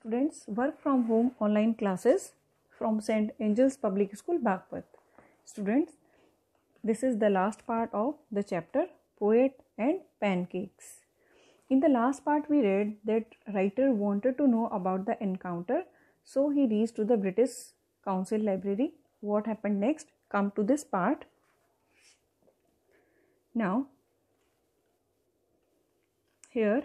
students, work from home online classes from St. Angel's Public School, Bagpat. Students, this is the last part of the chapter Poet and Pancakes. In the last part we read that writer wanted to know about the encounter, so he reached to the British Council Library. What happened next? Come to this part. Now, here,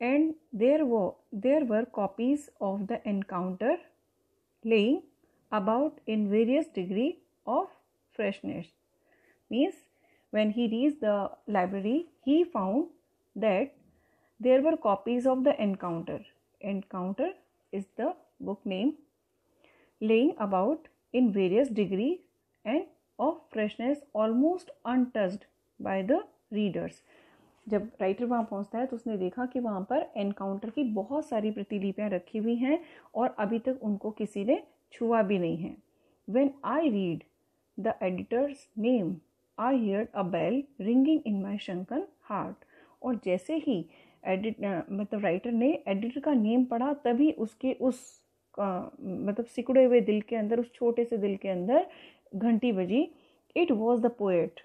and there were copies of the encounter laying about in various degree of freshness. Means when he reached the library, he found that there were copies of the encounter. Encounter is the book name. Laying about in various degree and of freshness, almost untouched by the readers. जब writer वहाँ पहुँचता है तो उसने देखा कि वहाँ पर एनकाउंटर की बहुत सारी प्रतिलिपियाँ रखी हुई हैं और अभी तक उनको किसी ने छुआ भी नहीं है. When I read the editor's name, I heard a bell ringing in my shrunken heart. और जैसे ही मतलब राइटर ने एडिटर का नेम पढ़ा तभी उसके उस मतलब सिकुड़े हुए दिल के अंदर, उस छोटे से दिल के अंदर घंटी बजी. It was the poet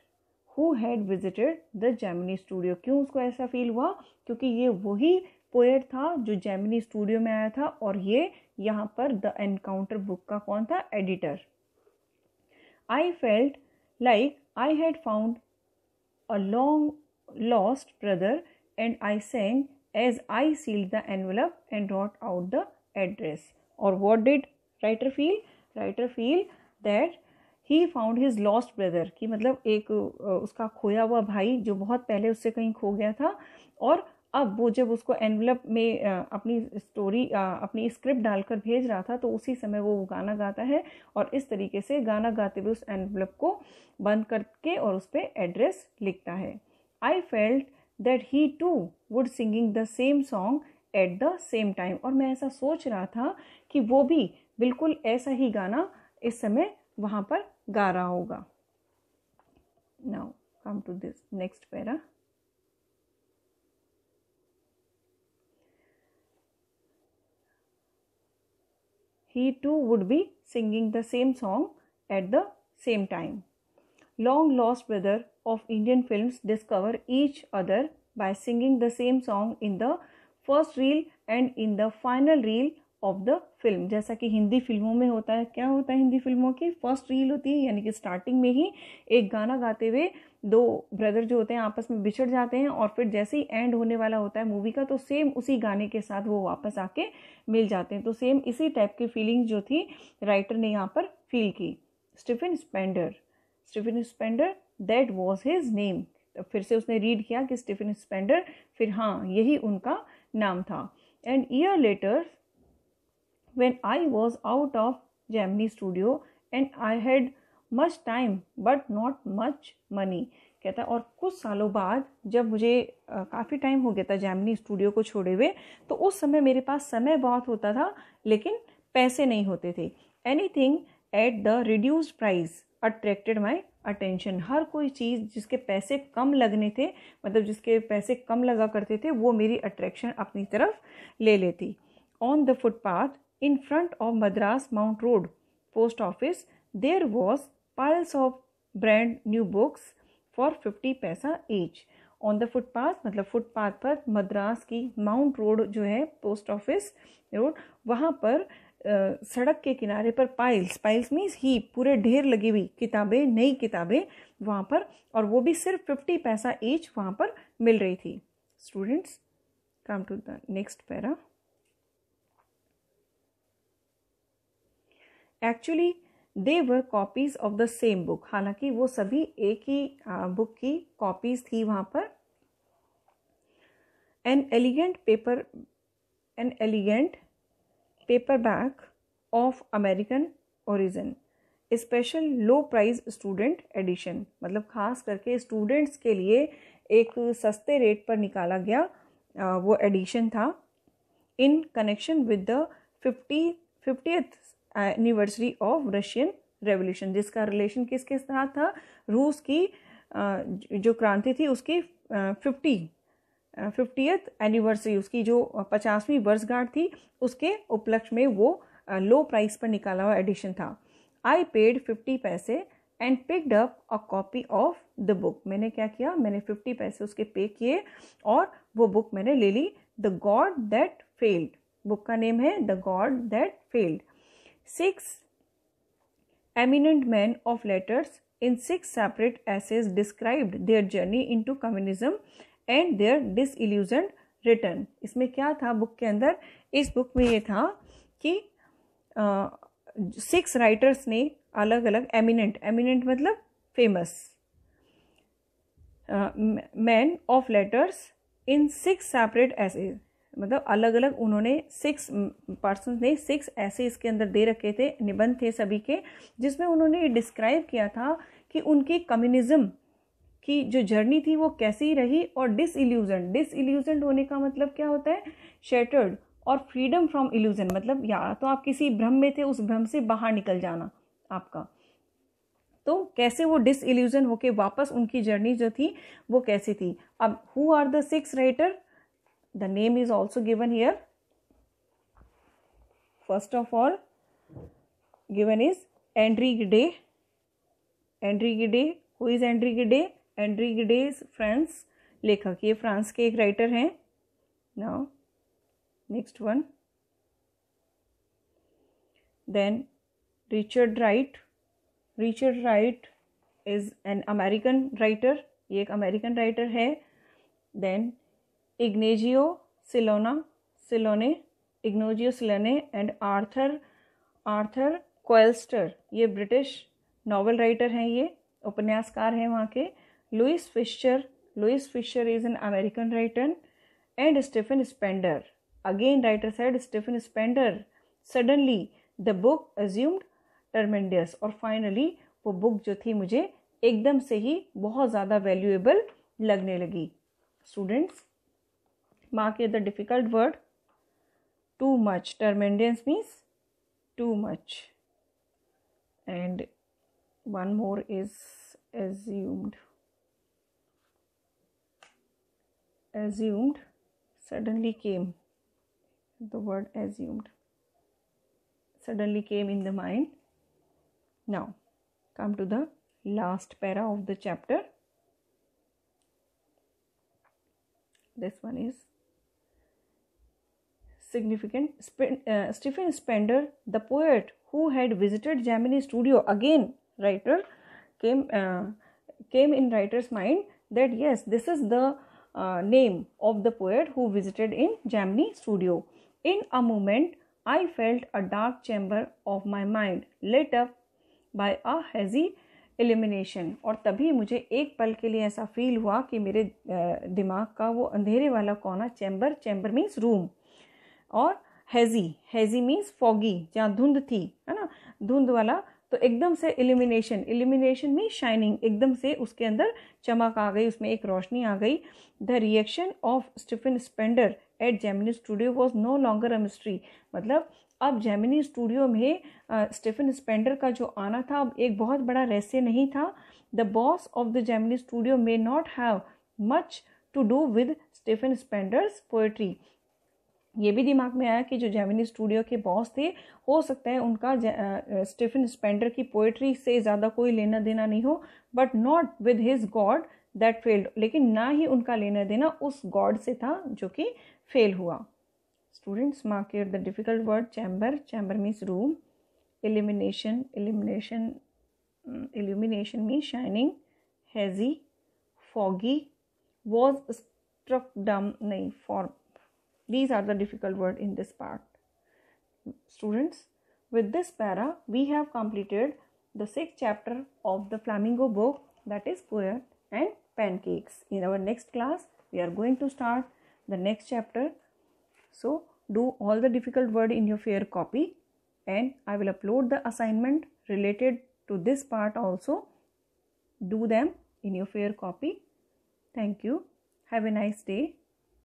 who had visited the Gemini Studio. क्यों उसको ऐसा फील हुआ? क्योंकि ये वही पोएट था जो जेमिनी स्टूडियो में आया था और ये यहाँ पर द एनकाउंटर बुक का कौन था? Editor. I felt like I had found a long lost brother and I sang as I sealed the envelope and wrote out the address. Or what did writer feel? Writer feel that he found his lost brother, कि मतलब एक उसका खोया हुआ भाई जो बहुत पहले उससे कहीं खो गया था और अब वो जब उसको एनवलप में अपनी स्टोरी अपनी स्क्रिप्ट डालकर भेज रहा था तो उसी समय वो गाना गाता है और इस तरीके से गाना गाते हुए उस एनवलप को बंद करके और उस पर एड्रेस लिखता है. I felt that he too would singing the same song at the same time. और मैं ऐसा सोच रहा था कि वो भी बिल्कुल ऐसा ही गाना इस समय वहाँ पर गा रहा होगा. Now come to this next para. He too would be singing the same song at the same time. Long lost brother of Indian films discover each other by singing the same song in the first reel and in the final reel of the film. जैसा कि हिंदी फिल्मों में होता है. क्या होता है हिंदी फिल्मों की? फर्स्ट रील होती है, यानी कि स्टार्टिंग में ही एक गाना गाते हुए दो ब्रदर जो होते हैं आपस में बिछड़ जाते हैं और फिर जैसे ही एंड होने वाला होता है मूवी का तो सेम उसी गाने के साथ वो वापस आके मिल जाते हैं. तो सेम इसी टाइप की फीलिंग जो थी राइटर ने यहाँ पर फील की. Stephen Spender that was his name. फिर से उसने रीड किया कि स्टीफन स्पेंडर, फिर हाँ यही उनका नाम था. And year later when I was out of Gemini Studio and I had much time but not much money. कहता और कुछ सालों बाद जब मुझे काफ़ी टाइम हो गया था जेमिनी स्टूडियो को छोड़े हुए तो उस समय मेरे पास समय बहुत होता था लेकिन पैसे नहीं होते थे. Anything at the reduced price attracted my attention. हर कोई चीज़ जिसके पैसे कम लगने थे, मतलब जिसके पैसे कम लगा करते थे, वो मेरी अट्रैक्शन अपनी तरफ ले लेती. On the footpath in front of Madras Mount Road post office there was piles of brand new books for 50 पैसा each. on the footpath मतलब फुटपाथ पर मद्रास की माउंट रोड जो है पोस्ट ऑफिस रोड, वहाँ पर सड़क के किनारे पर पाइल्स मीन्स ही पूरे ढेर लगी हुई किताबें, नई किताबें वहाँ पर, और वो भी सिर्फ 50 पैसा ईच वहाँ पर मिल रही थी. Students come to the next para. Actually they were copies of the same book. हालांकि वो सभी एक ही बुक की कॉपीज थी वहाँ पर. An elegant paperback of American origin, special low price student edition. मतलब खास करके स्टूडेंट्स के लिए एक सस्ते रेट पर निकाला गया वो एडिशन था. In connection with the 50th anniversary of Russian revolution, जिसका रिलेशन किसके साथ था? रूस की जो क्रांति थी उसकी 50th एनिवर्सरी, उसकी जो 50वीं वर्षगांठ थी, उसके उपलक्ष्य में वो लो प्राइस पर निकाला हुआ एडिशन था. आई पेड 50 पैसे and picked up a copy of the book. मैंने क्या किया, मैंने 50 पैसे उसके पे किए और वो बुक मैंने ले ली. The god that failed, book का नेम है the god that failed. 6 eminent men of letters in 6 separate essays described their journey into communism and their disillusioned return. इसमें क्या था बुक के अंदर, इस बुक में ये था कि 6 राइटर्स ने अलग अलग एमिनेंट मतलब famous man of letters in 6 separate essays, मतलब अलग अलग उन्होंने 6 पर्सन ने 6 ऐसे इसके अंदर दे रखे थे, निबंध थे सभी के, जिसमें उन्होंने डिस्क्राइब किया था कि उनकी कम्युनिज्म की जो जर्नी थी वो कैसी रही. और डिसइल्यूजन होने का मतलब क्या होता है, शैटर्ड, और फ्रीडम फ्रॉम इल्यूजन मतलब या तो आप किसी भ्रम में थे, उस भ्रम से बाहर निकल जाना आपका. तो कैसे वो डिसइल्यूजन होके वापस उनकी जर्नी जो थी वो कैसी थी. अब who are the 6 writer, the name is also given here. First of all given is Henri Gide. Who is Henri Gide? Henri Gide is France लेखक, ये फ्रांस के एक राइटर हैं. Now next one, then Richard Wright is an American writer, ये एक American writer है. Then Ignazio Silone and Arthur Koestler, ये British novel writer हैं, ये उपन्यासकार हैं वहाँ के. Louis Fischer is an American writer. And Stephen Spender, again writer side Stephen Spender. Suddenly the book assumed tremendous, और फाइनली वो बुक जो थी मुझे एकदम से ही बहुत ज़्यादा वैल्यूएबल लगने लगी. Students, mark here the difficult word too much. Tremendous means too much, and one more is assumed. Suddenly came, the word assumed suddenly came in the mind. Now come to the last para of the chapter. This one is significant. Stephen Spender, the poet who had visited Gemini studio, again writer came in writer's mind that yes, this is the name of the poet who visited in Gemini studio. In a moment I felt a dark chamber of my mind lit up by a hazy illumination. और तभी मुझे एक पल के लिए ऐसा feel हुआ कि मेरे दिमाग का वो अंधेरे वाला कोना, चैम्बर मीन्स रूम, और हैजी मीन्स फॉगी, जहाँ धुंध थी, है ना, धुंध वाला, तो एकदम से इल्यूमिनेशन मीन्स शाइनिंग, एकदम से उसके अंदर चमक आ गई, उसमें एक रोशनी आ गई. The reaction of Stephen Spender at Gemini Studio was no longer a mystery, मतलब अब जेमिनी स्टूडियो में स्टीफन स्पेंडर का जो आना था अब एक बहुत बड़ा रहस्य नहीं था. The boss of the Gemini Studio may not have much to do with Stephen Spender's poetry. ये भी दिमाग में आया कि जो जेमिनी स्टूडियो के बॉस थे, हो सकता है उनका स्टीफन स्पेंडर की पोएट्री से ज़्यादा कोई लेना देना नहीं हो, but not with his God that failed, लेकिन ना ही उनका लेना देना उस गॉड से था जो कि फेल हुआ. Students, mark here the difficult word chamber means room. Illumination means shining. Hazy, foggy, was struck dumb. These are the difficult word in this part. Students, with this para we have completed the 6th chapter of the Flamingo book, that is Poet and Pancakes. In our next class we are going to start the next chapter. So do all the difficult word in your fair copy, and I will upload the assignment related to this part also. Do them in your fair copy. Thank you. Have a nice day.